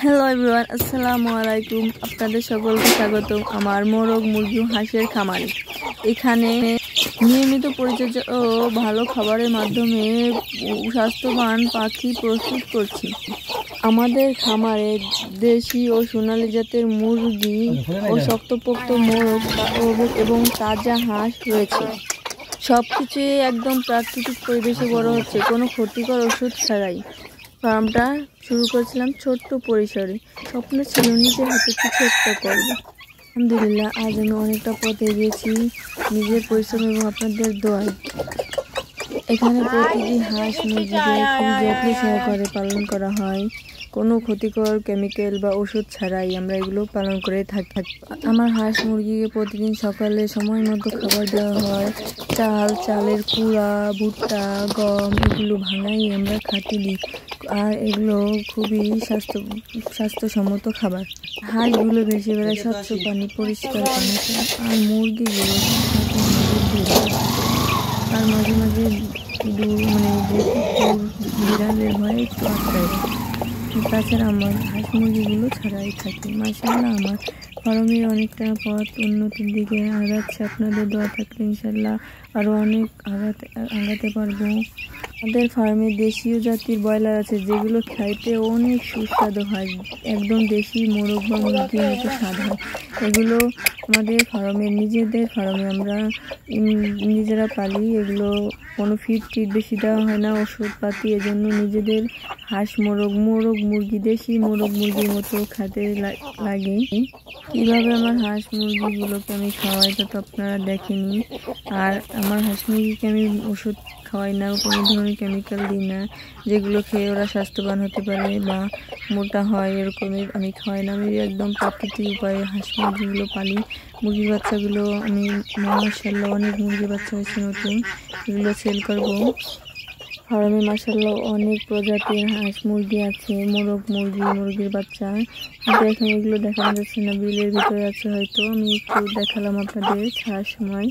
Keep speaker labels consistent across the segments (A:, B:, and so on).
A: Hello everyone, আসসালামু আলাইকুম। আপনাদের সকলকে স্বাগতম আমার মোরগ মুরগি হাঁসের খামারে। এখানে নিয়মিত পরিচর্যা ও ভালো খাবারের মাধ্যমে স্বাস্থ্যবান পাখি প্রস্তুত করছি। আমাদের খামারে দেশি ও সোনালী জাতের মুরগি ও শক্তপোক্ত মোরগ এবং তাজা হাঁস রয়েছে। সবকিছুই একদম প্রাকৃতিক পরিবেশে বড় হচ্ছে, কোনো ক্ষতিকর ওষুধ ছাড়াই। ফার্মটা শুরু করেছিলাম ছোট্ট পরিসরে। স্বপ্ন ছিল নিজের হাতে কিছু একটা করব। আলহামদুলিল্লাহ, আজ আমি অনেকটা পথ এগিয়েছি নিজের পরিশ্রম এবং আপনাদের দোয়ায়। এখানে প্রতিটি হাঁস মুরগিকে খুব যত্ন সহকারে পালন করা হয়। কোনো ক্ষতিকর কেমিক্যাল বা ওষুধ ছাড়াই আমরা এগুলো পালন করে থাকি। আমার হাঁস মুরগিকে প্রতিদিন সকালে সময় মতো খাবার দেওয়া হয়। চালের কুড়া, ভুট্টা, গম এগুলো ভাঙাই আমরা খাতে দিই। আর এগুলো খুবই স্বাস্থ্যসম্মত খাবার। হাঁসগুলো ভেসে বেড়ায় স্বচ্ছ পানি, পরিষ্কার পানি, আর মুরগিগুলো আর মাঝে মাঝে বিড়ালের ভয়ে একটু আটকায়। তাছাড়া আমার হাঁস মুরগিগুলো ছাড়াই থাকে। মাশাআল্লাহ, আমার ফার্মের অনেকটা পথ উন্নতির দিকে আগাচ্ছে। আপনাদের দোয়া থাকলে ইনশাল্লাহ আরও অনেক আগাতে পারবো। আমাদের ফার্মে দেশীয় জাতির ব্রয়লার আছে, যেগুলো খাইতে অনেক সুস্বাদু হয়। একদম দেশি মোরগ বা মুরগির মতো স্বাদ হয়। এগুলো আমাদের নিজেদের ফার্মে আমরা নিজেরা পালি। এগুলো কোনো ফিড বেশি দেওয়া হয় না, ওষুধপাতি। এজন্য নিজেদের হাঁস মোরগ মুরগি দেশি মোরগ মুরগির মতো খেতে লাগে। কিভাবে আমার হাঁস মুরগিগুলোকে আমি খাওয়াই তা তো আপনারা দেখেনি। আর আমার হাঁস মুরগিকে আমি ওষুধ খাওয়াই না, কোনো ধরনের কেমিক্যাল দিই না, যেগুলো খেয়ে ওরা স্বাস্থ্যবান হতে পারে বা মোটা হয় এরকমের আমি খাওয়াই না। আমি একদম প্রাকৃতিক উপায়ে হাঁস মুরগিগুলো পালি। মুরগির বাচ্চাগুলো আমি মাশাআল্লাহ অনেক মুরগির বাচ্চা হয়েছে নতুন, এগুলো সেল করবো। ফার্মে মাশাআল্লাহ অনেক প্রজাতির হাঁস মুরগি আছে, মুরগির বাচ্চা। কিন্তু এখন এগুলো দেখানো যাচ্ছে না, বিলের ভিতরে আছে হয়তো। আমি একটু দেখালাম আপনাদের ছাড়ার সময়।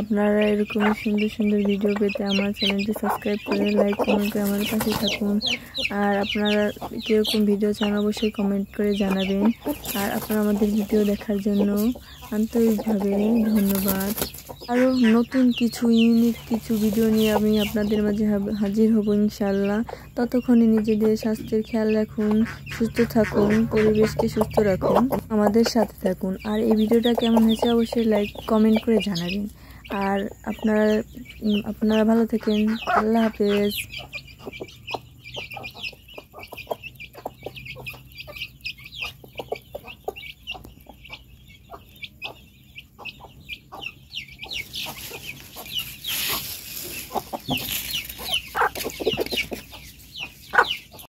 A: আপনারা এরকমই সুন্দর সুন্দর ভিডিও পেতে আমার চ্যানেলটি সাবস্ক্রাইব করে লাইক কমেন্ট করে আমার পাশে থাকুন। আর আপনারা কীরকম ভিডিও চান অবশ্যই কমেন্ট করে জানাবেন। আর আপনারা আমাদের ভিডিও দেখার জন্য আন্তরিকভাবে ধন্যবাদ। আরও নতুন কিছু ইউনিক কিছু ভিডিও নিয়ে আমি আপনাদের মাঝে হাজির হব ইনশাল্লাহ। ততক্ষণে নিজেদের স্বাস্থ্যের খেয়াল রাখুন, সুস্থ থাকুন, পরিবেশকে সুস্থ রাখুন, আমাদের সাথে থাকুন। আর এই ভিডিওটা কেমন হয়েছে অবশ্যই লাইক কমেন্ট করে জানাবেন। আর আপনারা ভালো থাকেন। আল্লাহ হাফেজ।